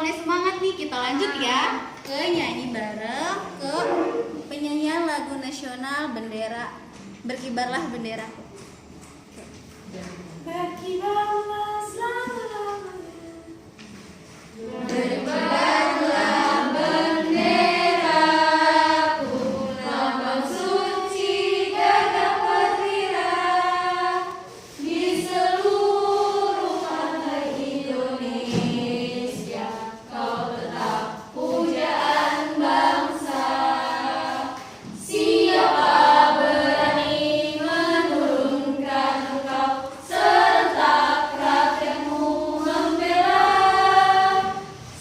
mulai semangat nih, kita lanjut ya ke nyanyi bareng ke penyanyian lagu nasional bendera Berkibarlah Benderaku. Berkibarlah selama-lamanya. Berkibarlah benderaku, lambang suci gagah perwira di seluruh pantai Indonesia. Kau tetap pujaan bangsa. Siapa berani menurunkan engkau, serentak rakyatmu membela.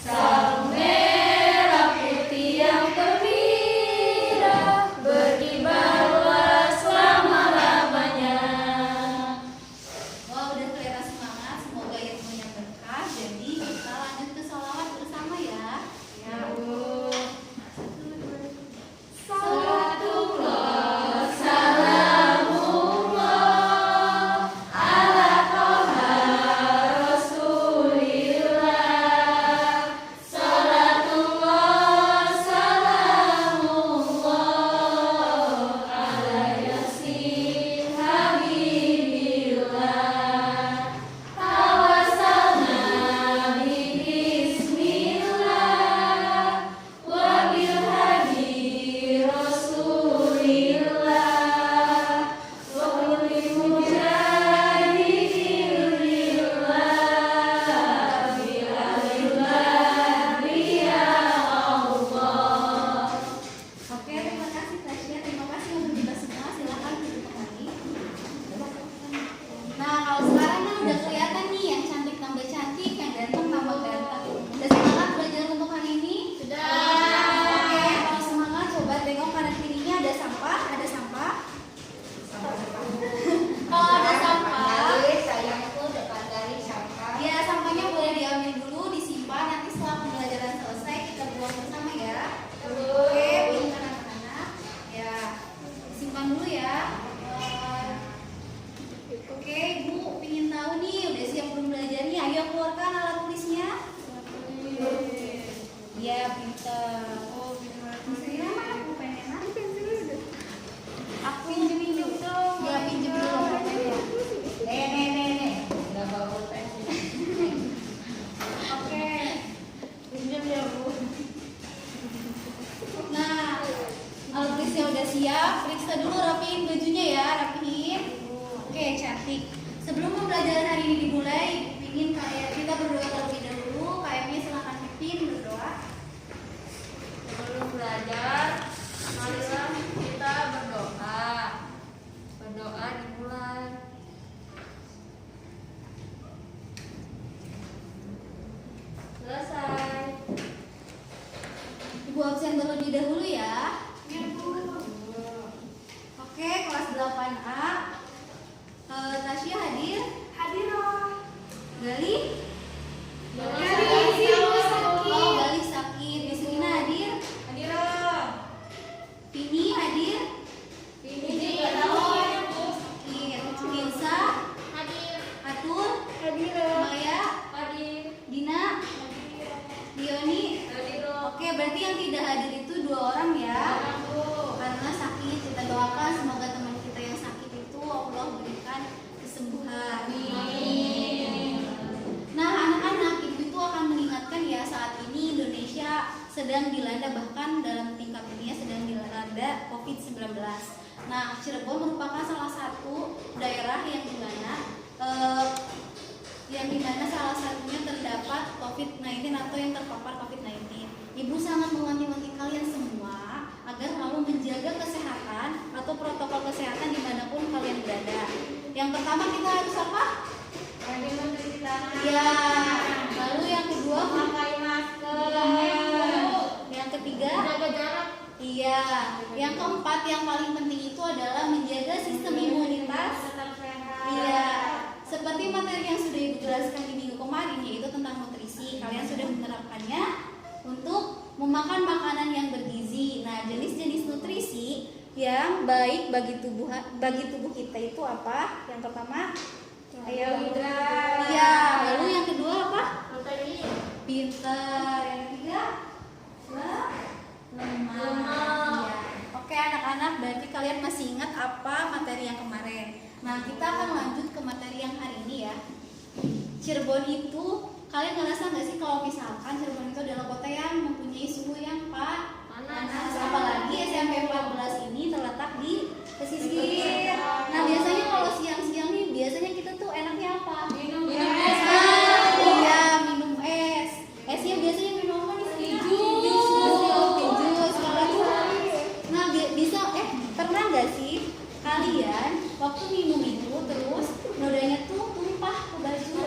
Sarung merah putih yang perwira, berkibarlah selama-lamanya. Wah, udah kelihatan semangat, semoga ilmunya berkah. Jadi kita lanjut ke sholawat bersama ya. Ya, Bu. Salatullah, salamullah ala toha rasulillah. Salatullah, salamullah ala yasin habibillah. Tawassalna bismillah wa bil hadi rasulillah wa kulli mujahidin lillah bilalillah ya Allah. Oke, terima kasih Tasya, terima kasih untuk kita semua. Silakan duduk kembali. Nah, kalau sekarang kan udah kelihatan nih yang cantik tambah cantik, yang ganteng tambah ganteng. Udah semangat belajar untuk hari ini? Sudah. Oke, kalau semangat coba tengok kanan kirinya, ada sampah, ada sampah. Kalau ada sampah, Sayangku depan dari sampah. ya sampahnya boleh diambil dulu, disimpan. Nanti setelah pembelajaran selesai kita buang bersama ya. Oke, pintar anak-anak. Ya, disimpan dulu ya. Oke, Ibu ingin tahu nih, udah siap belum belajarnya? Ayo keluarkan alat tulisnya. Iya, pintar. Oh, pensilnya mana pulpennya? Aku pinjem dong. Ya, pinjem dulu pulpennya. Nih. Udah bawa pulpen. Oke. Pinjam ya, Bu. Nah, alat tulisnya udah siap. Periksa dulu, rapiin bajunya ya, rapiin. Oke, cantik. Sebelum pembelajaran hari ini dimulai, ingin kita berdoa terlebih dahulu. KM-nya silakan pimpin berdoa. Sebelum belajar, marilah kita berdoa. Berdoa dimulai. Selesai. Ibu absen terlebih dahulu ya. Ya, Bu. Oke, kelas 8A. Tasya hadir? Hadiroh. Gali? Gali, sakit. Oh, Gali sakit. Misalnya hadir? Hadiroh. Pini hadir? Ini juga tahu. Sakit. Nisa? Hadir. Atul? Hadiroh. Maya? Hadir. Dina? Dioni? Hadiroh. Oke, berarti yang tidak hadir itu 2 orang ya. Bu. Karena sakit, kita doakan semoga teman kita yang sakit itu Allah berikan kesembuhan. Amin. Nah, anak-anak, ibu itu akan mengingatkan ya, saat ini Indonesia sedang dilanda, bahkan dalam tingkat dunia sedang dilanda COVID-19. Nah, Cirebon merupakan salah satu daerah yang dimana salah satunya terdapat COVID-19 atau yang terpapar COVID-19. Ibu sangat mewanti-wanti kalian semua agar selalu menjaga kesehatan atau protokol kesehatan dimanapun kalian berada. Yang pertama kita harus apa? Rajin mencuci tangan. Ya. Lalu yang kedua, Pakai masker. yang ketiga, Jaga jarak. iya. Yang keempat yang paling penting itu adalah menjaga sistem imunitas. Tetap sehat. Iya. Seperti materi yang sudah Ibu jelaskan di minggu kemarin, yaitu tentang nutrisi. Kalian sudah menerapkannya untuk memakan makanan yang bergizi. Nah, jenis-jenis nutrisi yang baik bagi tubuh kita itu apa? Yang pertama, Karbohidrat. iya. Lalu yang kedua apa? Protein. Pintar. Yang ketiga lemah. Ya. Oke anak-anak, berarti kalian masih ingat apa materi yang kemarin. Nah kita akan lanjut ke materi yang hari ini ya. Cirebon itu, kalian ngerasa nggak sih kalau misalkan Cirebon itu adalah kota yang mempunyai suhu yang panas, apalagi SMP 14 ini terletak di pesisir. Nah biasanya kalau siang-siang nih, biasanya kita tuh enaknya apa? Minum es. Iya, minum es. Esnya biasanya minum apa nih? Jus. Nah bisa, pernah nggak sih kalian waktu minum itu terus nodanya tuh tumpah ke baju?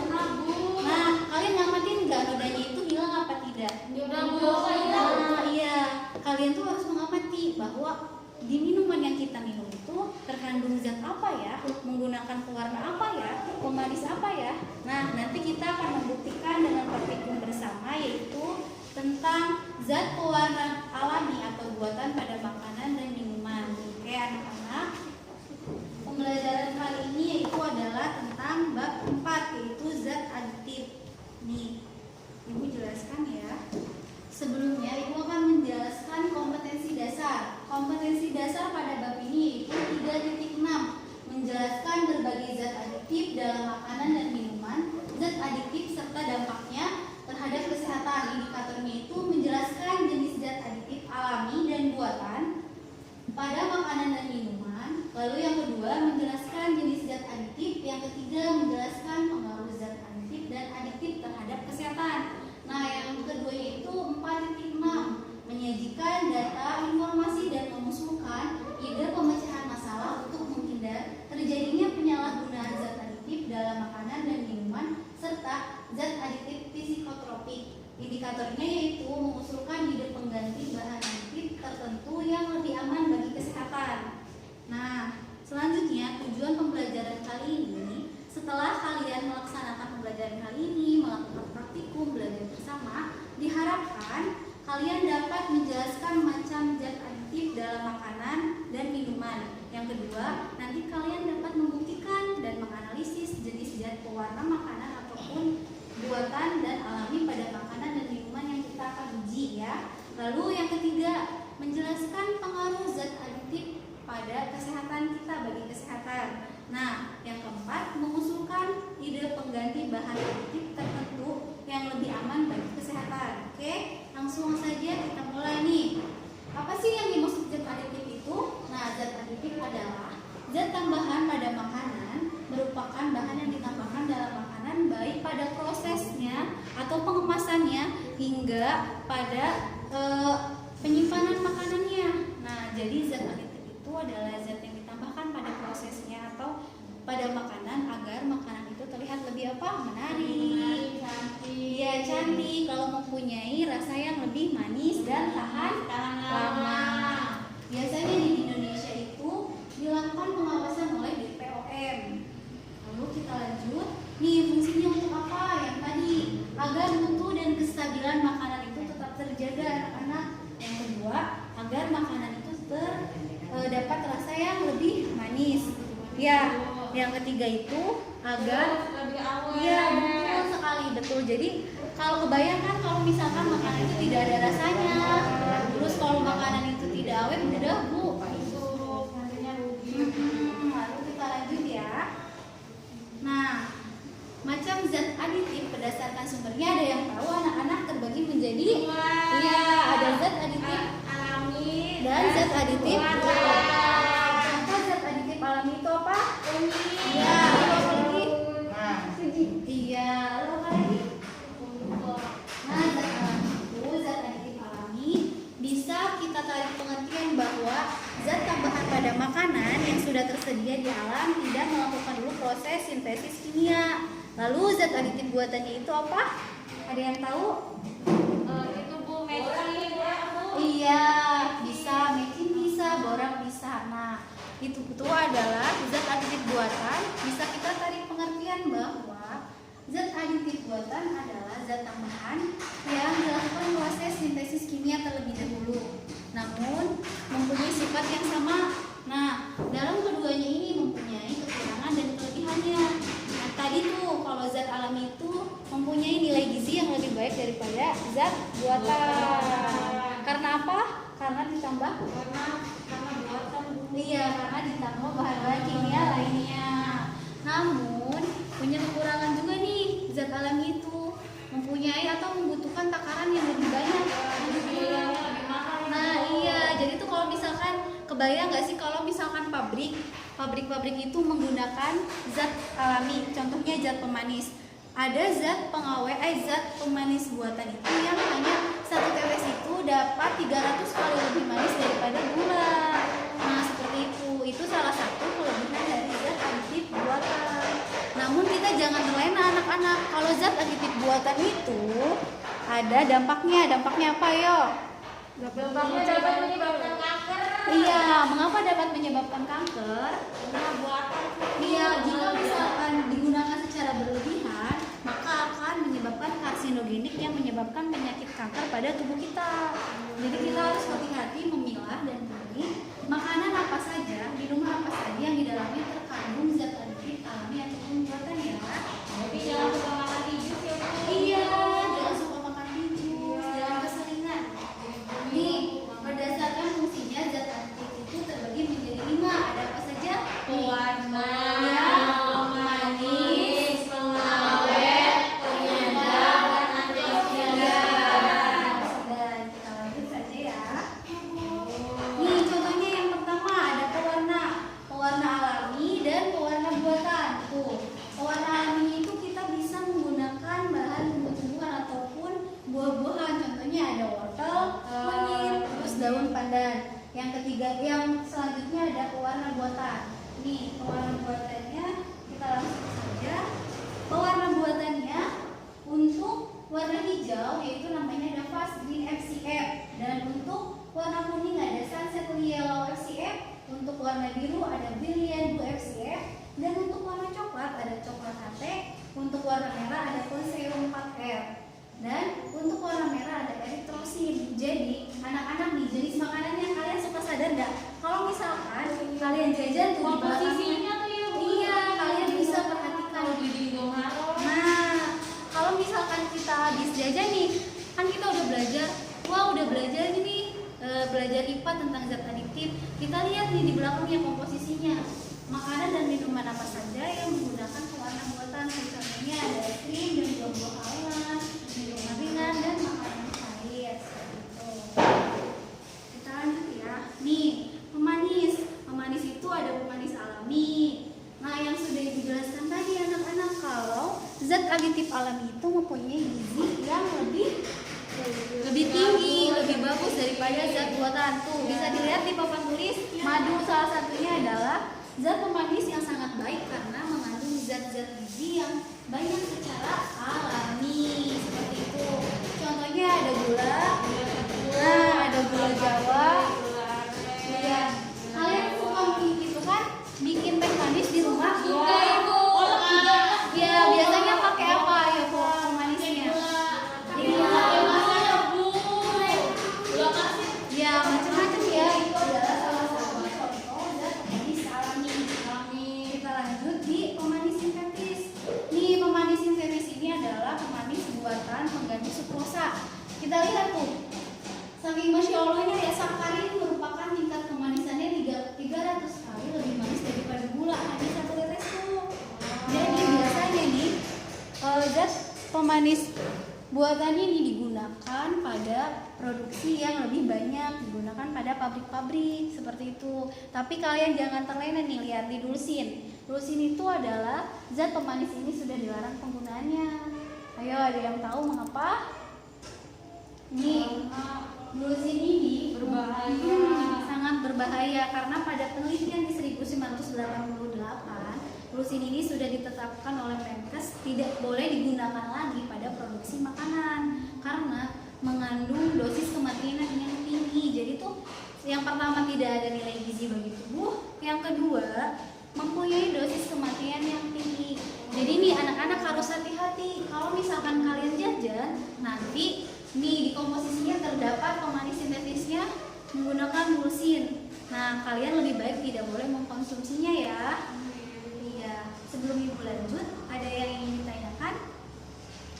Nah kalian ngamatin nggak nodanya itu hilang apa tidak? Nah iya, kalian tuh harus mengamati bahwa di minuman yang kita minum itu terkandung zat apa ya, menggunakan pewarna apa ya, pemanis apa ya. Nah nanti kita akan membuktikan dengan praktikum bersama, yaitu tentang zat pewarna alami atau buatan pada makanan dan minuman. Oke anak-anak, pembelajaran kali ini yaitu adalah tentang bab 4, yaitu zat aditif. Nih, Ibu jelaskan ya. Sebelumnya Ibu akan menjelaskan kompetensi dasar. Kompetensi dasar pada bab ini yaitu 3.6, menjelaskan berbagai zat aditif dalam makanan dan minuman, zat aditif serta dampaknya terhadap kesehatan. Indikatornya itu menjelaskan jenis zat aditif alami dan buatan pada makanan dan minuman. Lalu yang kedua menjelaskan jenis zat aditif. Yang ketiga menjelaskan pengaruh zat aditif dan aditif terhadap kesehatan. Nah yang keduanya itu 4.6, menyajikan data, informasi dan mengusulkan ide pemecahan masalah untuk menghindar terjadinya penyalahgunaan zat aditif dalam makanan dan minuman serta zat aditif psikotropik. Indikatornya yaitu mengusulkan ide pengganti bahan aditif tertentu yang lebih aman bagi kesehatan. Nah, selanjutnya tujuan pembelajaran kali ini, setelah kalian melaksanakan pembelajaran kali ini, melakukan praktikum belajar bersama, diharapkan kalian dapat menjelaskan macam zat aditif dalam makanan dan minuman. Yang kedua, nanti kalian dapat membuktikan dan menganalisis jenis zat pewarna makanan ataupun buatan dan alami pada makanan dan minuman yang kita akan uji ya. Lalu yang ketiga, menjelaskan pengaruh zat aditif pada kesehatan kita, bagi kesehatan. Nah, yang keempat, mengusulkan ide pengganti bahan aditif tertentu yang lebih aman bagi kesehatan. Oke, langsung saja kita mulai nih. Apa sih yang dimaksud zat aditif itu? Nah, zat aditif adalah zat tambahan pada makanan, merupakan bahan yang ditambahkan dalam makanan baik pada prosesnya atau pengemasannya hingga pada penyimpanan makanannya. Nah, jadi zat aditif itu adalah zat yang ditambahkan pada prosesnya atau pada makanan agar makanan itu terlihat lebih apa? Menarik, cantik. Iya, cantik. Kalau mempunyai rasa yang lebih manis dan tahan lama. Biasanya di Indonesia itu dilakukan pengawasan oleh BPOM. Lalu kita lanjut. Nih, fungsinya untuk apa? Yang tadi, agar mutu dan kestabilan makanan itu tetap terjaga anak-anak. Yang kedua, agar makanan itu dapat rasa yang lebih manis. Ya, yang ketiga itu agar lebih awet. iya betul sekali, betul. Jadi kalau kebayangkan kalau misalkan makanan itu tidak ada rasanya, terus kalau makanan itu tidak awet, udah Bu, Buruk, nantinya rugi. Lalu kita lanjut ya. Nah, macam zat aditif berdasarkan sumbernya ada yang tahu anak-anak terbagi menjadi iya, ada zat aditif alami dan zat aditif buatan. Contoh zat aditif alami itu apa? Kunyit. Iya, lalu apa lagi? Iya, lalu apa lagi? Nah, zat alami itu, zat aditif alami bisa kita tarik pengertian bahwa zat tambahan pada makanan yang sudah tersedia di alam tidak melakukan dulu proses sintesis kimia. Lalu zat aditif buatannya itu apa? Ada yang tahu? Itu Bu, mecin. Iya, bisa mecin, bisa borak, bisa. Nah, itu adalah zat aditif buatan. Bisa kita tarik pengertian bahwa zat aditif buatan adalah zat tambahan yang dilakukan proses sintesis kimia terlebih dahulu, namun mempunyai sifat yang sama. Nah, dalam keduanya ini mempunyai kekurangan dan kelebihannya. Nah, tadi tuh kalau zat alami itu mempunyai nilai gizi yang lebih baik daripada buatan. Karena apa? Karena ditambah. Karena buatan Bu. Iya, karena ditambah bahan-bahan kimia lainnya. Namun punya kekurangan juga nih zat alami itu, mempunyai atau membutuhkan takaran yang lebih banyak. Lebih mahal. Nah iya, jadi tuh kalau misalkan kebayang nggak sih kalau misalkan pabrik itu menggunakan zat alami, contohnya zat pemanis. Ada zat zat pemanis buatan itu yang hanya satu tetes itu dapat 300 kali lebih manis daripada gula. Nah seperti itu salah satu kelebihan dari zat aditif buatan. Namun kita jangan terlena anak-anak, kalau zat aditif buatan itu ada dampaknya apa yo? Dampaknya dapat menyebabkan kanker. Iya, mengapa dapat menyebabkan kanker? Karena buatan. Iya, jika misalkan digunakan secara berlebihan, maka akan menyebabkan karsinogenik yang menyebabkan penyakit kanker pada tubuh kita. Jadi kita harus hati-hati memilah dan memilih makanan apa saja, minuman apa saja yang di dalamnya terkandung zat aditif alami ataupun buatan ya. Jadi jangan suka makan tikus ya Bu. Iya, jangan suka makan tikus, jangan keseringan. Nih, berdasarkan fungsinya zat aditif itu terbagi menjadi 5. Ada apa saja? Pewarna, Ya, pemanis, pengawet, penyedap, dan antioksidan. Dan kita lanjut saja ya. Nih contohnya yang pertama ada pewarna alami dan pewarna buatan. Tuh, pewarna alami itu kita bisa menggunakan bahan tumbuh-tumbuhan ataupun buah-buahan. Contohnya ada wortel, kunyit, terus daun pandan. Yang selanjutnya ada pewarna buatan. Nih pewarna buatannya kita langsung saja. Pewarna buatannya untuk warna hijau yaitu namanya ada Fast Green FCF, dan untuk warna kuning ada Sunset Yellow FCF, untuk warna biru ada Brilliant Blue FCF, dan untuk warna coklat ada Coklat Latte, untuk warna merah ada Polyserum 4R, dan untuk warna merah ada Erythrosin. Jadi anak-anak nih, jenis makanannya kalian suka sadar nggak? Kalau misalkan kalian jajan tuh di Komposisinya belakangnya, tuh ya Bu. iya kalian bisa perhatikan. Kalau di Indomaret. Nah, kalau misalkan kita habis jajan nih, kan kita udah belajar, belajar IPA tentang zat aditif. Kita lihat nih di belakangnya komposisinya, makanan dan minuman apa saja yang menggunakan pewarna buatan. Contohnya ada es krim dan buah-buahan, minuman ringan dan makanan cair. Seperti itu. Kita lanjut ya. Nih, pemanis itu ada pemanis alami. Nah, yang sudah dijelaskan tadi anak-anak, kalau zat aditif alami itu mempunyai gizi yang lebih tinggi, lebih bagus daripada zat buatan. Tuh, bisa dilihat di papan tulis, madu salah satunya adalah zat pemanis yang sangat baik karena mengandung zat-zat gizi yang banyak secara alami. Seperti itu. Contohnya ada gula. Nah, ada gula Jawa. Iya. Kalian suka itu kan bikin teh manis di rumah? Suka Ibu. Ya, biasanya pakai apa ya pemanisnya? Ya, macam-macam ya. Itu adalah salah satu contoh zat pemanis alami. Kita lanjut di pemanis sintetis. Nih, pemanis sintetis ini adalah pemanis buatan pengganti sukrosa. Kita lihat tuh. Saking masya Allahnya ya, sakarin merupakan tingkat kemanisannya 300 kali lebih manis daripada gula. Hanya satu tetes tuh. Jadi biasanya nih zat pemanis buatan ini digunakan pada produksi yang lebih banyak, digunakan pada pabrik-pabrik seperti itu. Tapi kalian jangan terlena nih, lihat di dulsin. Dulsin itu adalah zat pemanis ini sudah dilarang penggunaannya. Ayo, ada yang tahu mengapa? Nih, dulsin ini sangat berbahaya karena pada penelitian di 1988 dulsin ini sudah ditetapkan oleh Menkes tidak boleh digunakan lagi pada produksi makanan karena mengandung dosis kematian yang tinggi. Jadi tuh yang pertama tidak ada nilai gizi bagi tubuh, yang kedua mempunyai dosis kematian yang tinggi. Jadi nih anak-anak harus hati-hati kalau misalkan kalian jajan, nanti nih di komposisinya terdapat pemanis sintetisnya menggunakan dulsin. Nah, kalian lebih baik tidak boleh mengkonsumsinya ya. Iya. Sebelum Ibu lanjut, ada yang ingin ditanyakan?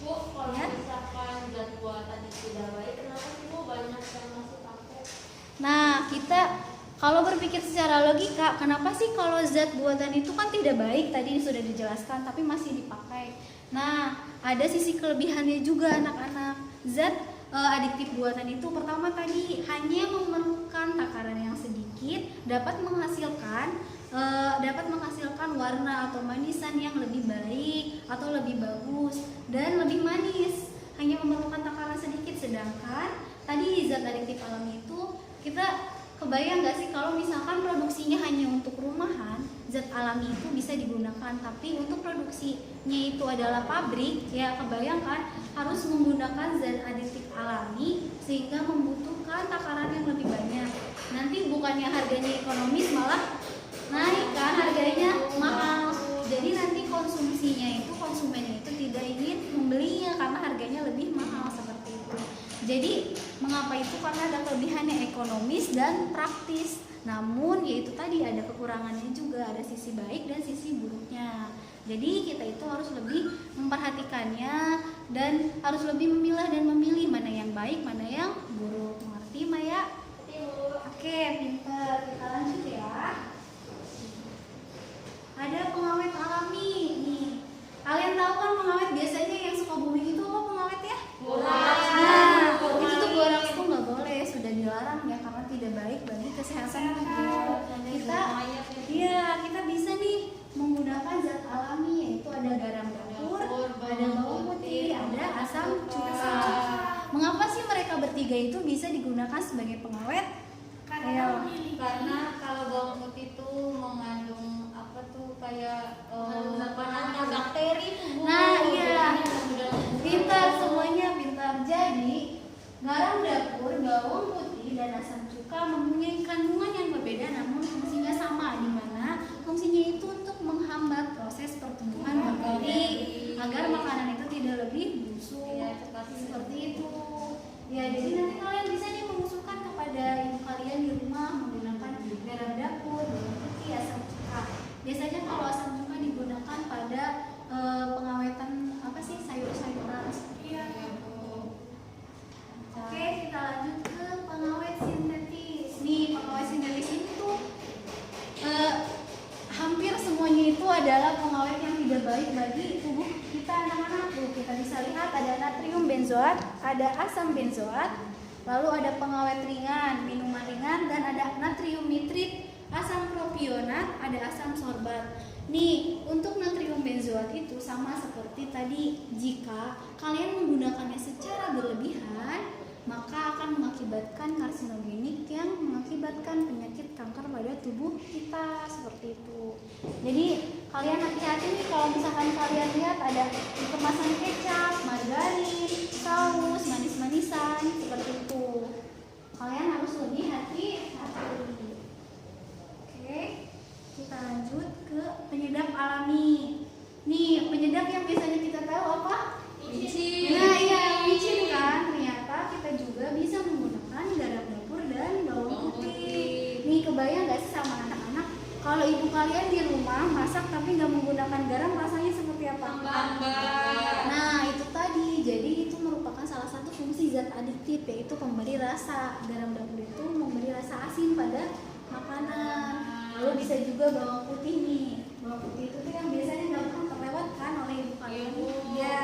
Bu, kalau Ya. misalkan zat buatan itu tidak baik, kenapa kita kalau berpikir secara logika, kenapa sih kalau zat buatan itu kan tidak baik, tadi sudah dijelaskan, tapi masih dipakai. Nah, ada sisi kelebihannya juga anak-anak. Zat adiktif buatan itu pertama tadi hanya memerlukan takaran yang sedikit, dapat menghasilkan warna atau manisan yang lebih baik atau lebih bagus dan lebih manis. Hanya memerlukan takaran sedikit, sedangkan tadi zat adiktif alami itu kita kebayang nggak sih kalau misalkan produksinya hanya untuk rumahan, zat alami itu bisa digunakan, tapi untuk produksinya itu adalah pabrik, ya kebayangkan harus menggunakan zat adiktif alami sehingga membutuhkan takaran yang lebih banyak. Nanti bukannya harganya ekonomis malah naik kan, harganya mahal. Jadi nanti konsumennya itu tidak ingin membelinya karena harganya lebih mahal seperti itu. Jadi mengapa itu? Karena ada kelebihannya ekonomis dan praktis. Namun yaitu tadi ada kekurangannya juga, ada sisi baik dan sisi buruknya. Jadi kita itu harus lebih memperhatikannya dan harus lebih memilah dan memilih mana yang baik, mana yang buruk. Mengerti Maya? Oke, pintar. Kita lanjut ya. Ada pengawet alami nih. Kalian tahu kan pengawet biasanya yang suka booming itu apa pengawet ya? Nah, itu tuh boraks itu nggak boleh, sudah dilarang ya karena tidak baik bagi kesehatan tubuh. Kita bisa nih menggunakan zat alami, yaitu ada garam dapur, ada bawang putih, ada asam cuka. Mengapa sih mereka bertiga itu bisa digunakan sebagai pengawet? Karena kalau bawang putih itu mengandung kayak bakteri tubuh. Nah iya, pintar semuanya pintar. Jadi garam dapur, bawang putih, dan asam cuka mempunyai kandungan yang berbeda namun fungsinya sama, di mana fungsinya itu untuk menghambat proses pertumbuhan bakteri agar makanan itu tidak lebih busuk. Seperti itu. Ya, jadi nanti kalian bisa nih mengusulkan kepada ibu kalian di rumah menggunakan garam dapur, bawang putih, asam cuka. Biasanya kalau asam cuka digunakan pada pengawetan sayur-sayuran. Oke, kita lanjut ke pengawet sintetis. Nih, pengawet sintetis itu hampir semuanya itu adalah pengawet yang tidak baik bagi tubuh kita anak-anak. Kita bisa lihat ada natrium benzoat, ada asam benzoat, lalu ada pengawet ringan, minuman ringan, dan ada natrium nitrit, asam propionat, ada asam sorbat. Nih, untuk natrium benzoat itu sama seperti tadi, jika kalian menggunakannya secara berlebihan, maka akan mengakibatkan karsinogenik yang mengakibatkan penyakit kanker pada tubuh kita, seperti itu. Jadi kalian hati-hati nih kalau misalkan kalian lihat ada di kemasan kecap, margarin, saus, manis-manisan, seperti itu. Kalian harus lebih hati-hati. Oke, kita lanjut ke penyedap alami. Nih, penyedap yang biasanya kita tahu apa? Micin. Nah, iya, micin kan. Ternyata kita juga bisa menggunakan garam dapur dan bawang putih. Nih, kebayang gak sih sama anak-anak? Kalau ibu kalian di rumah masak tapi nggak menggunakan garam, rasanya seperti apa? Nah, itu tadi. Jadi itu merupakan salah satu fungsi zat adiktif, yaitu pemberi rasa. Garam dapur itu memberi rasa asin pada makanan. Lalu bisa juga bawang putih nih. Bawang putih itu tuh yang biasanya gampang terlewatkan oleh ibu kalian. Iya.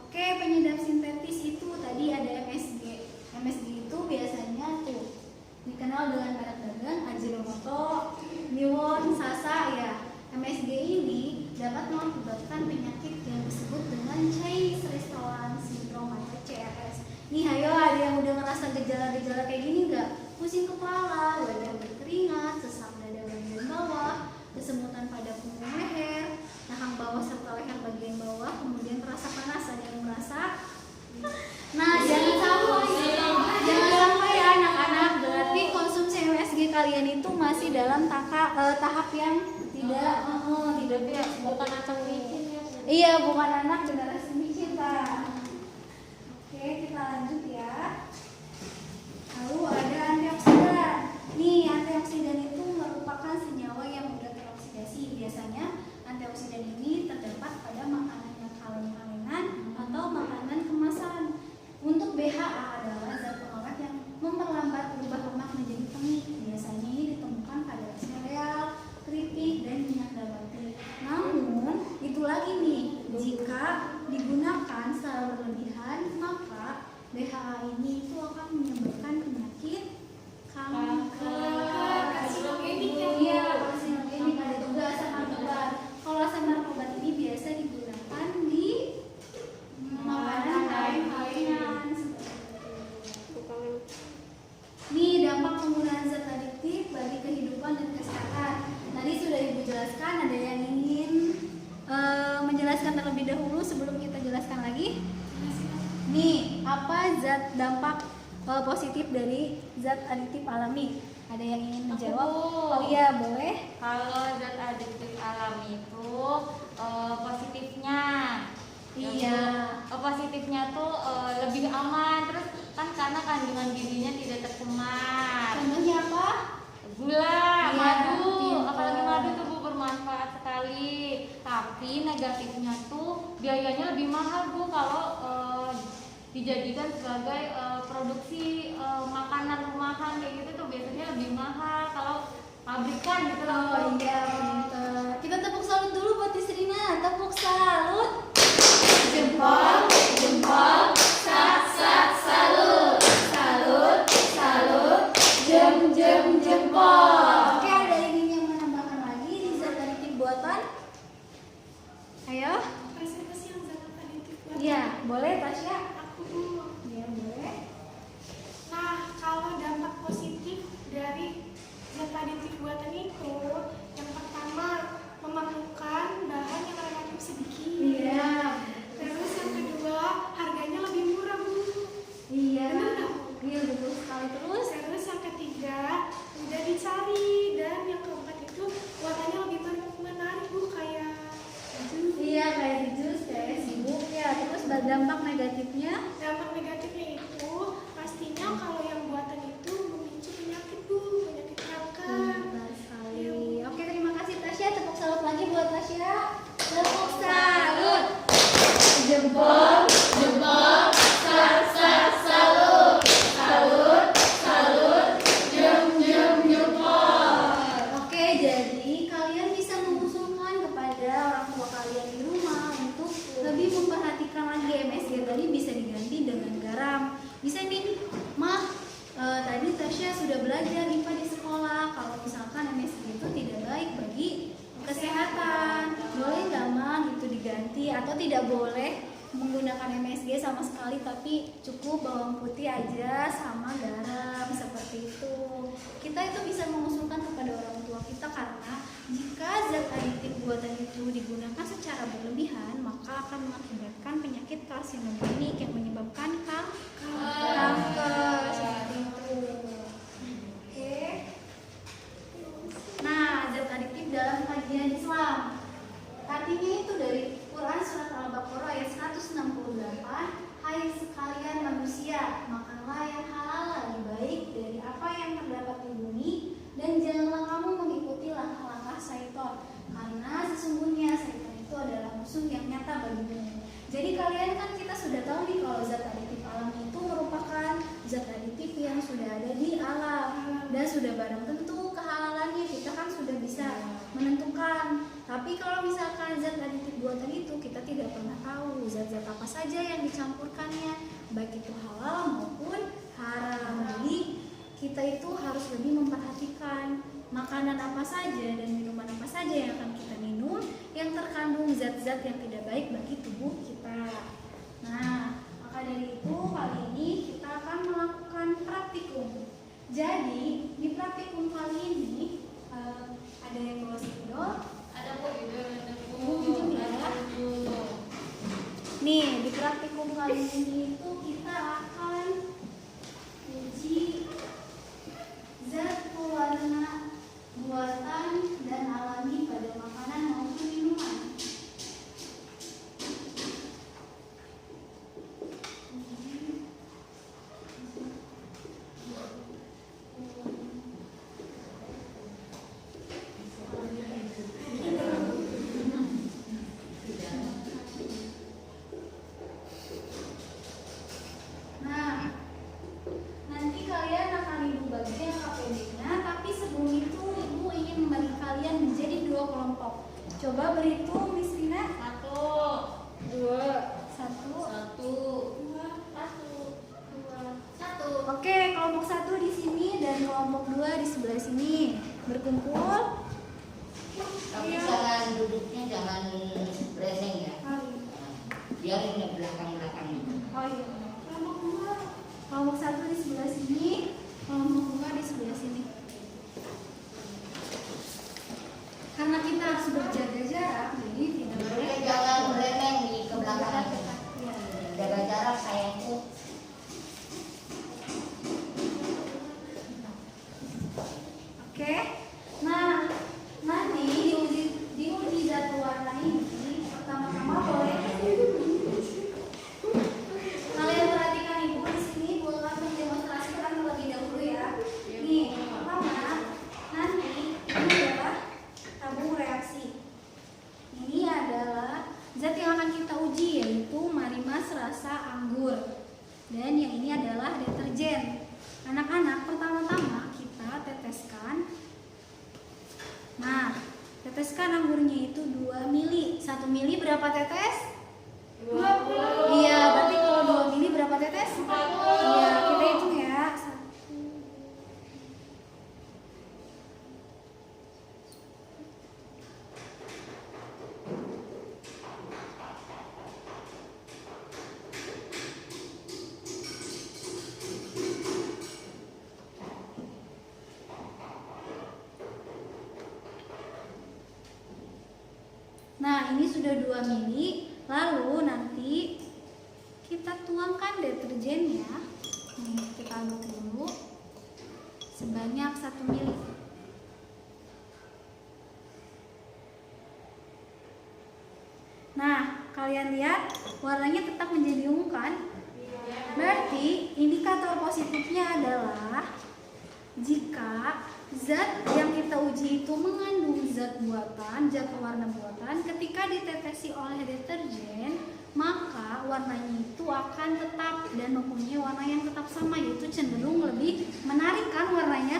Oke, penyedap sintetis itu tadi ada MSG. MSG itu biasanya tuh dikenal dengan merek dagang Ajinomoto, Niwon, Sasa ya. MSG ini dapat mengakibatkan penyakit yang disebut dengan Chinese Restaurant Syndrome atau CRS. Nih, ayo ada yang udah ngerasa gejala-gejala kayak gini nggak? Pusing kepala, wajah berkeringat, sesak dada bagian bawah, kesemutan pada punggung leher, rahang bawah serta leher bagian bawah, kemudian terasa panas, ada yang merasa. Nah, jangan sampai ya anak-anak, berarti konsumsi MSG kalian itu masih dalam tahap yang tidak bukan anak micin ya. Iya, bukan anak generasi micin, Pak. Oke, kita lanjut ya. Lalu ada antioksidan. Nih, antioksidan itu merupakan senyawa yang mudah teroksidasi. Biasanya antioksidan ini terdapat pada makanan yang kaleng-kalengan atau makanan kemasan. Untuk BHA adalah zat pengawet yang memperlambat perubahan tengik. Biasanya ini ditemukan pada sereal, keripik, dan minyak nabati. Namun, itu lagi nih, jika digunakan secara berlebihan, maka BHA ini itu akan menyebabkan penyakit kanker. Iya, karsinogenik. Ada juga asam narkobat. Kalau asam narkobat ini biasa digunakan di makanan lain-lain. Nih dampak penggunaan zat adiktif bagi kehidupan dan kesehatan. Tadi sudah Ibu jelaskan, ada yang ingin menjelaskan terlebih dahulu sebelum kita jelaskan lagi? Nih, apa zat dampak positif dari zat adiktif alami? Ada yang ingin menjawab? Oh iya, boleh. Kalau zat adiktif alami itu positifnya, Iya. Positifnya tuh lebih aman, terus kan karena kandungan gizinya tidak tercemar. Contohnya apa? Gula, Iya, madu, pintar. apalagi madu tuh Bu, bermanfaat sekali. Tapi negatifnya tuh biayanya lebih mahal Bu kalau dijadikan sebagai produksi makanan rumahan kayak gitu tuh biasanya lebih mahal kalau pabrikan gitu loh. Oh iya, pintar. Kita tepuk salut dulu buat Isrina. Tepuk salut. Jempol, jempol, salut. Salut, salut, jempol. Oke, ada yang ingin menambahkan lagi di zat adiktif buatan? Ayo. Presentasi yang zat adiktif buatan. Iya, boleh Tasya? Aku dulu. Iya, boleh. Nah, kalau dampak positif dari zat adiktif buatan itu, yang pertama memerlukan bahan yang relatif sedikit. Iya. Terus yang kedua, harganya lebih murah Bu. Iya. Benar nggak? Iya, betul sekali. Terus yang ketiga, mudah dicari, dan yang keempat itu warnanya lebih menarik Bu, kayak Iya, kayak di jus, kayak sibuk ya. Terus dampak negatifnya? dampak negatifnya itu pastinya kalau yang buatan itu memicu penyakit Bu, penyakit kanker. Pintar sekali. Oke, terima kasih Tasya. Tepuk salut lagi buat Tasya. Tepuk salut. Jempol, jempol, salut. Salut, jempol. Oke, jadi kalian bisa mengusulkan kepada orang tua kalian di rumah untuk lebih memperhatikan lagi MSG tadi bisa diganti dengan garam. Bisa nih, tadi Tasya sudah belajar IPA di sekolah. Kalau misalkan MSG itu tidak baik bagi kesehatan, boleh nggak itu diganti atau tidak boleh menggunakan MSG sama sekali, tapi cukup bawang putih aja sama garam seperti itu. Kita itu bisa mengusulkan kepada orang tua kita karena jika zat adiktif buatan itu digunakan secara berlebihan maka akan mengakibatkan penyakit karsinogenik yang menyebabkan kanker seperti itu. Oke. Nah, zat adiktif dalam kajian Islam. Artinya itu dari Quran surat Al-Baqarah ayat 168, hai sekalian manusia, makanlah yang halal lagi baik dari apa yang terdapat di bumi dan janganlah kamu mengikuti langkah-langkah syaitan karena sesungguhnya syaitan itu adalah musuh yang nyata bagimu. Jadi kalian kan kita sudah tahu nih kalau zat adiktif alami itu merupakan zat adiktif yang sudah ada di alam dan sudah barang tentu kehalalannya kita kan sudah bisa menentukan. Tapi kalau misalkan zat adiktif buatan itu kita tidak pernah tahu zat-zat apa saja yang dicampurkannya, baik itu halal maupun haram. Jadi kita itu harus lebih memperhatikan makanan apa saja dan minuman apa saja yang akan kita minum yang terkandung zat-zat yang tidak baik bagi tubuh kita. Nah, maka dari itu kali ini kita akan melakukan praktikum. Jadi di praktikum kali ini ada yang bawa spidol. Ada Bu, Nih, di praktikum kali ini itu kita akan uji zat pewarna buatan dan alami pada makanan maupun minuman. Coba berhitung Miss Rina. 1, 2, 1, 1, 2, 1. Oke, kelompok 1 di sini dan kelompok 2 di sebelah sini. Berkumpul. Tapi jangan duduknya jangan bereneng ya. Biarin ya belakang-belakang itu. Oh iya. Kelompok 1 di sebelah sini, kelompok 2 di sebelah sini. Karena kita harus berjaga jarak, jadi tidak boleh Boleh jangan bereneng di ke belakang itu. dekat-dekat. Iya. Jaga jarak sayangku. Oke. Nah, nanti diuji zat warna ini pertama-tama boleh kalian perhatikan ibu di sini buat mendemonstrasikan terlebih dahulu ya. Nih, pertama nanti ini adalah tabung reaksi. Ini adalah zat yang akan kita uji yaitu marimas rasa anggur. Dan yang ini adalah deterjen. Anak-anak, pertama-tama kita teteskan. Nah, teteskan anggurnya itu 2 mili. 1 mili berapa tetes? 20. Iya, berarti kalau 2 mili berapa tetes? Iya, kita hitung ya. 1. Nah, ini sudah 2 mili. Lalu nanti kita tuangkan deterjennya. Nih, kita aduk dulu sebanyak 1 mili. Nah, kalian lihat warnanya tetap menjadi ungu kan? Berarti indikator positifnya adalah jika zat yang kita uji itu mengandung zat buatan, zat pewarna buatan, ketika ditetesi oleh deterjen, maka warnanya itu akan tetap dan mempunyai warna yang tetap sama, yaitu cenderung lebih menarik kan warnanya?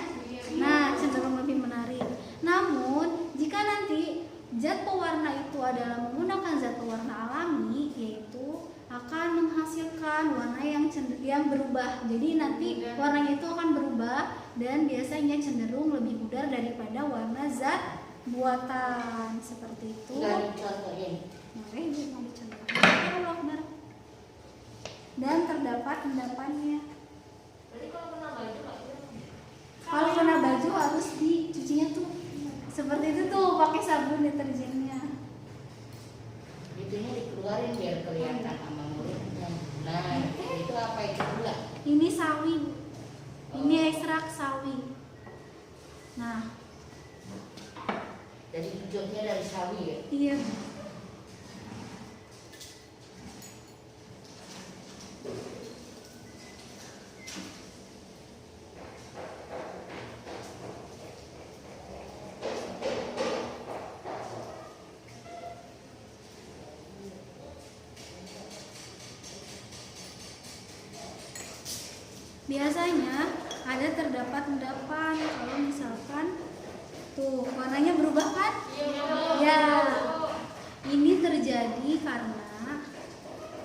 Nah, cenderung lebih menarik. Namun, jika nanti zat pewarna itu adalah menggunakan zat pewarna alami, yaitu akan menghasilkan warna yang berubah. Jadi nanti warnanya itu akan berubah dan biasanya cenderung lebih pudar daripada warna zat buatan seperti itu. Tinggal dicontohin. Oke, Ibu mau dicontohin. Allahu Akbar. Dan terdapat endapannya. Berarti kalau kena baju Kak, Kalau kena baju harus dicucinya tuh seperti itu tuh, pakai sabun deterjennya. Itunya dikeluarin biar kelihatan sama mulutnya. Nah, itu apa itu gula? Ini sawi, Bu. Ini ekstrak sawi. Nah, Jadi hijaunya dari sawi ya. iya. Biasanya ada terdapat endapan kalau misalkan tuh warnanya berubah kan? Ya, ini terjadi karena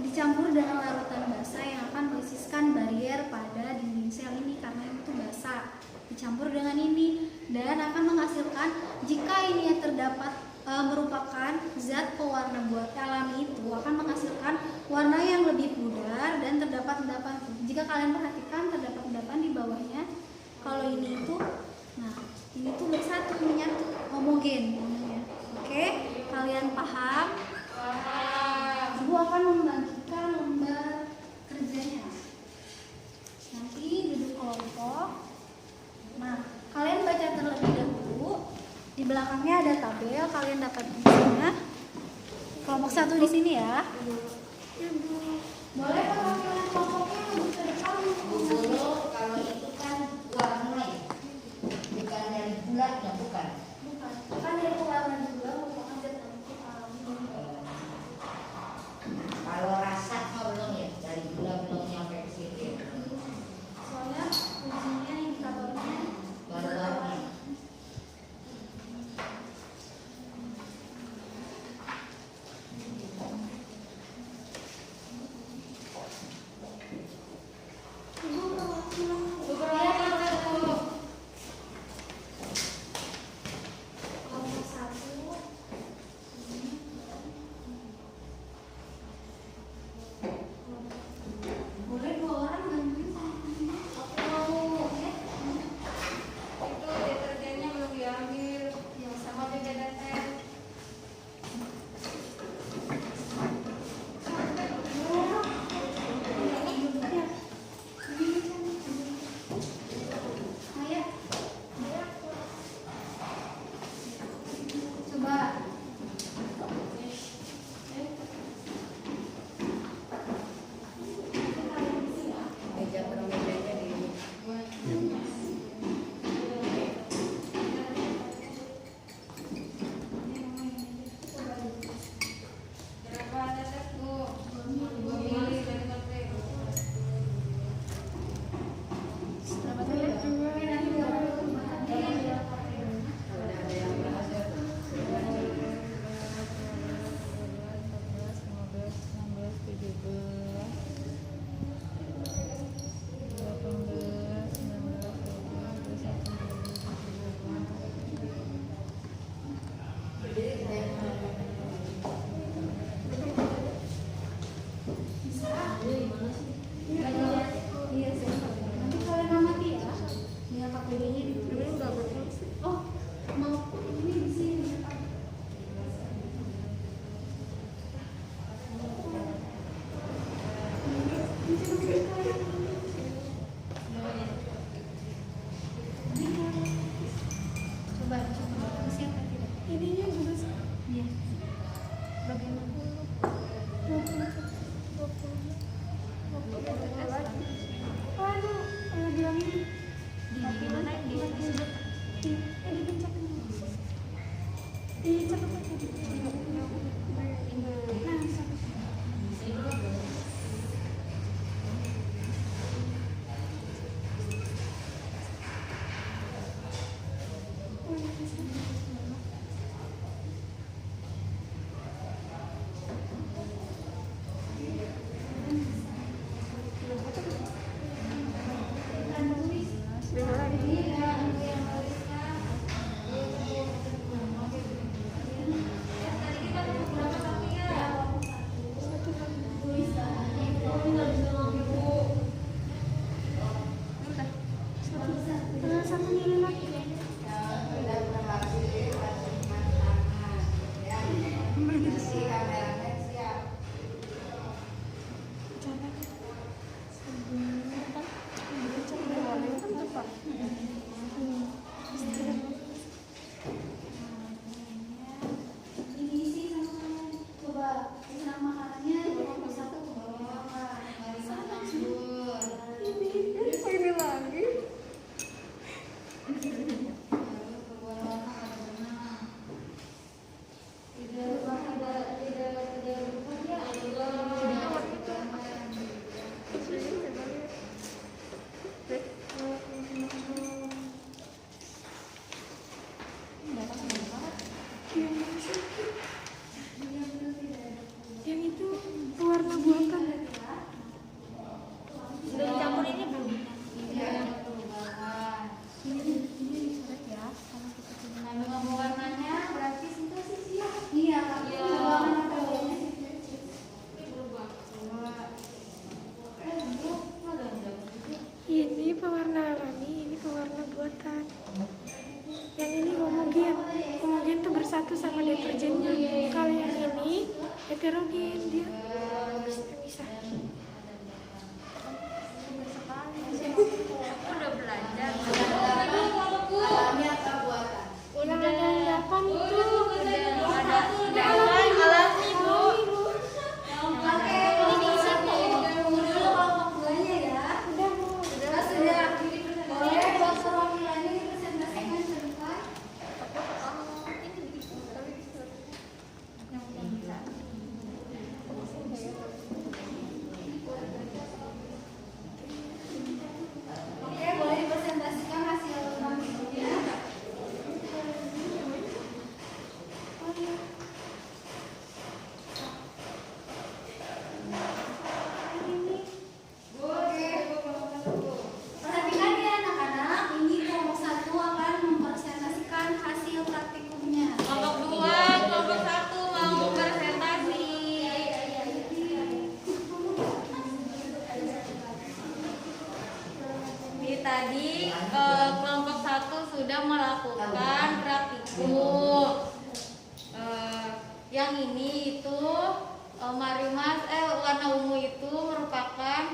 dicampur dengan larutan basah yang akan melisiskan barier pada dinding sel ini karena itu basah. Dicampur dengan ini dan akan menghasilkan, jika ini terdapat merupakan zat pewarna buat alami, itu akan menghasilkan warna yang lebih pudar dan terdapat endapan. Jika kalian perhatikan terdapat endapan di bawahnya. Kalau ini itu, nah ini tuh bersatu menyatu homogen namanya. Oke, kalian paham? Ibu akan membagikan lembar kerjanya. Nanti duduk kelompok. Nah, kalian baca terlebih dahulu. Di belakangnya ada tabel, kalian dapat isinya. Kelompok 1 di sini ya. Boleh perwakilan kelompoknya lebih ke depan. Guru kalau itu kan warna ya. Bukan dari gula ya, bukan. Bukan, kan dari pewarna juga merupakan zat alami. Kalau rasa mah belum ya, dari gula belum nyampe ke situ. Soalnya ujinya indikatornya Baru warna. deterjennya. Kalau yang ini heterogen, dia bisa. Udah belajar. Alami atau buatan? Udah ada endapan itu. Udah alami Bu. Oke, ini bisa tunggu dulu kelompok 2-nya ya. Udah Bu. Sudah. Boleh buat perwakilannya dipresentasikan sebentar. Oke, boleh dipresentasikan hasil review-nya. Perhatikan ya anak-anak, ini kelompok 1 akan mempresentasikan hasil praktikumnya. Kelompok 2, kelompok 1 mau presentasi. Ini tadi kelompok 1 sudah melakukan praktikum. Yang ini itu Marimas warna ungu itu merupakan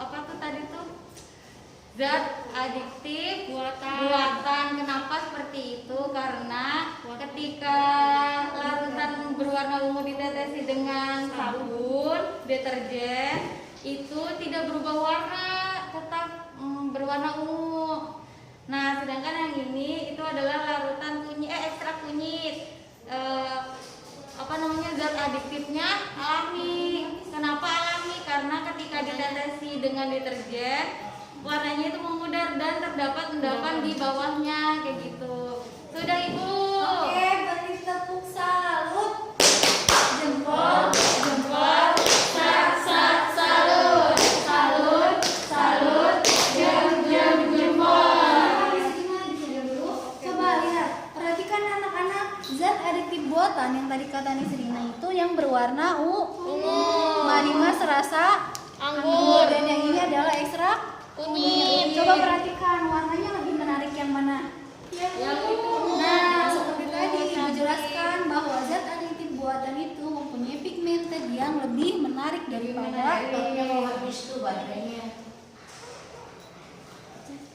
apa tuh tadi tuh? Zat adiktif buatan. Kenapa seperti itu? Karena ketika larutan berwarna ungu ditetesi dengan sabun, deterjen, itu tidak berubah warna, tetap berwarna ungu. Nah, sedangkan yang ini itu adalah larutan kunyit, ekstrak kunyit. Zat adiktifnya alami. Kenapa alami? Karena ketika ditetesi dengan deterjen, warnanya itu memudar dan terdapat endapan di bawahnya kayak gitu. Sudah Ibu. Oke, beri tepuk salut. Jempol, jempol, salut, salut, jempol. Di dulu. Coba lihat, perhatikan anak-anak, zat adiktif buatan yang tadi kata Nisrina itu yang berwarna ungu. Marimas rasa anggur dan yang ini adalah ekstrak kunyit. Coba perhatikan warnanya lebih menarik yang mana? Yang itu. Nah, seperti tadi Ibu jelaskan bahwa zat adiktif buatan itu mempunyai pigmented yang lebih menarik daripada. Laptopnya mau habis tuh baterainya.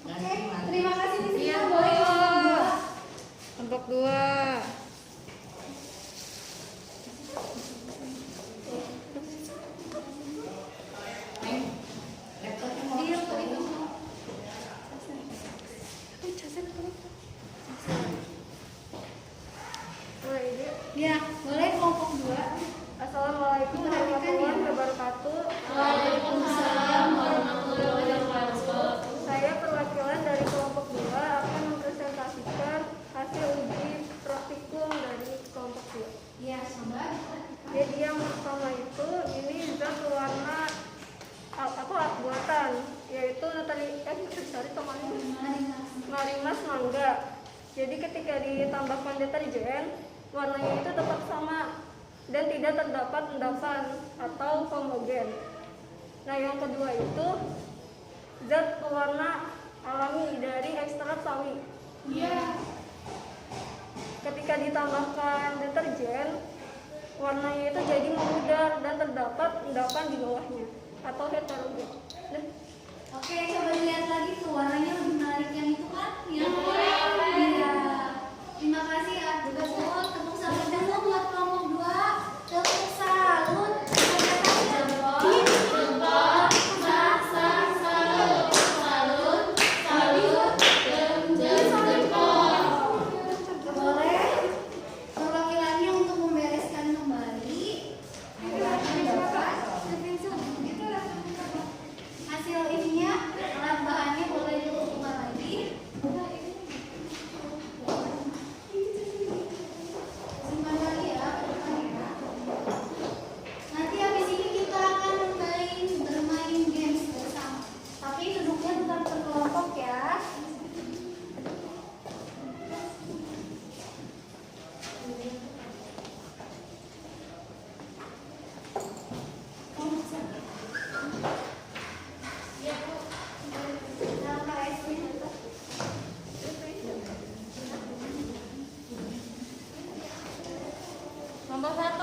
Oke, terima kasih di sini. Iya, Boleh kelompok 2. Laptopnya mau Iya, habis tuh. itu. Ya, boleh kelompok 2. Assalamualaikum warahmatullahi wabarakatuh. Waalaikumsalam warahmatullahi wabarakatuh. Saya perwakilan dari kelompok 2 akan mempresentasikan hasil uji praktikum dari kelompok 2. Ya, sobat. Jadi yang pertama itu ini zat warna art buatan, yaitu Marimas mangga. Jadi ketika ditambahkan deterjen, warnanya itu tetap sama dan tidak terdapat endapan atau homogen. Nah, yang kedua itu zat pewarna alami dari ekstrak sawi. Iya. Ketika ditambahkan deterjen, warnanya itu jadi memudar dan terdapat endapan di bawahnya atau heterogen. Oke, coba lihat lagi tuh warnanya lebih menarik yang itu kan? Yang iya. Terima kasih Abdul. Tepuk salut dulu buat kelompok 2. Tepuk salut. Boleh perwakilannya untuk membereskan kembali. Hasil ininya alat bahan Kelompok 1.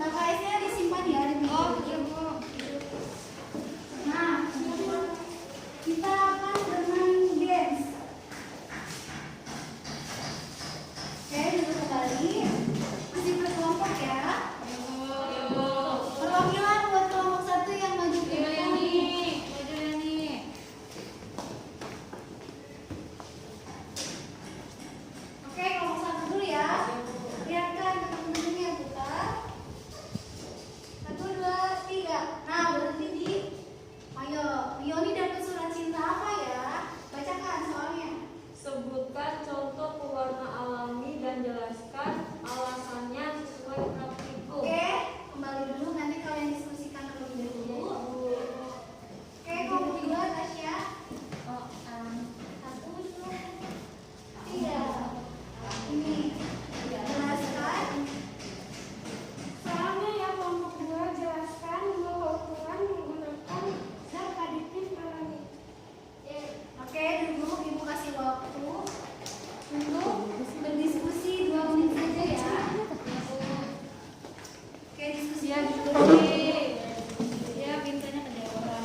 Nah, KS-nya disimpan ya di meja. Oh, iya Bu. Nah, kita akan bermain games. Oke, dulu kembali. Masih berkelompok ya. Perwakilan buat kelompok 1 yang maju ke depan nih. Maju ya nih. Oke, kelompok 1 dulu ya. Lihatkan teman-temannya putar. 1, 2, 3. Nah, berhenti di. Ayo, Rioni dapat surat cinta apa ya? Bacakan soalnya. Sebutkan contoh pewarna alami dan jelaskan alasannya sesuai praktikum. Oke, kembali dulu nanti kalian diskusikan terlebih dahulu. Oke, kelompok 2 Tasya. 1, 2, 3. Ini jelaskan. Soalnya ya kelompok 2 jelaskan dua keuntungan menggunakan zat aditif alami. Oke, dulu Ibu kasih waktu untuk berdiskusi 2 menit saja ya. Oke, diskusi. Ya diskusi. Ya pintanya ke depan.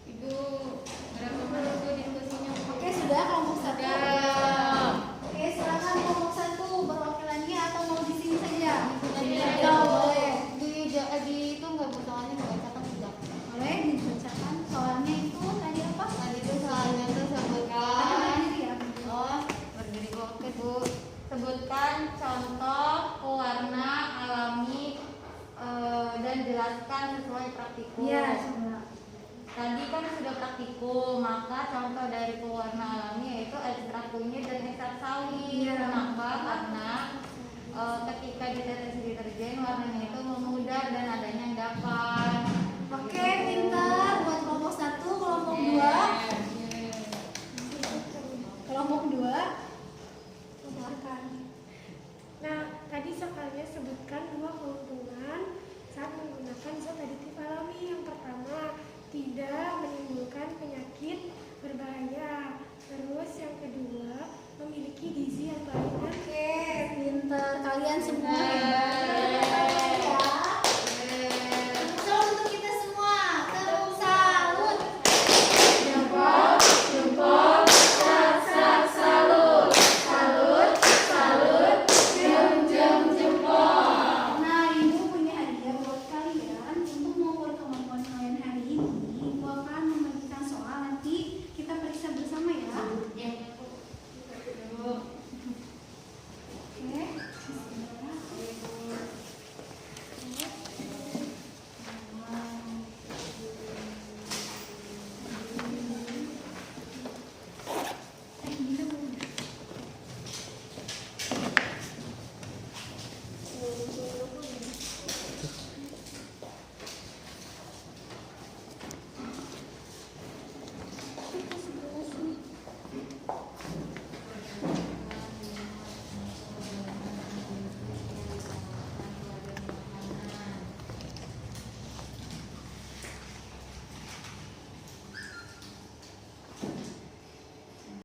Ibu, berapa menit Bu diskusinya? Oke, sudah kelompok 1. Sudah. Oke, silakan kelompok 1 perwakilannya atau mau di sini saja? Sini Ya, aja. boleh. Di itu nggak Bu, soalnya nggak bacakan juga. Boleh dibacakan soalnya itu tadi apa? Tadi itu soalnya tuh Ada sebutkan. berdiri ya? Oh, berdiri Bu. Oke Bu. Sebutkan contoh pewarna alami dan jelaskan sesuai praktikum. Iya, coba. Tadi kan sudah praktikum, maka contoh dari pewarna alami yaitu ekstrak kunyit dan ekstrak sawi. Iya. Kenapa? Karena ketika ditetes di deterjen warnanya itu memudar dan adanya endapan. Oke, pintar buat kelompok 1, kelompok 2. Kelompok 2. Keluarkan. Nah, tadi soalnya sebutkan dua keuntungan saat menggunakan zat aditif alami. Yang pertama, tidak menimbulkan penyakit berbahaya. Terus yang kedua, memiliki gizi yang baik dan Oke, pintar kalian semua ya.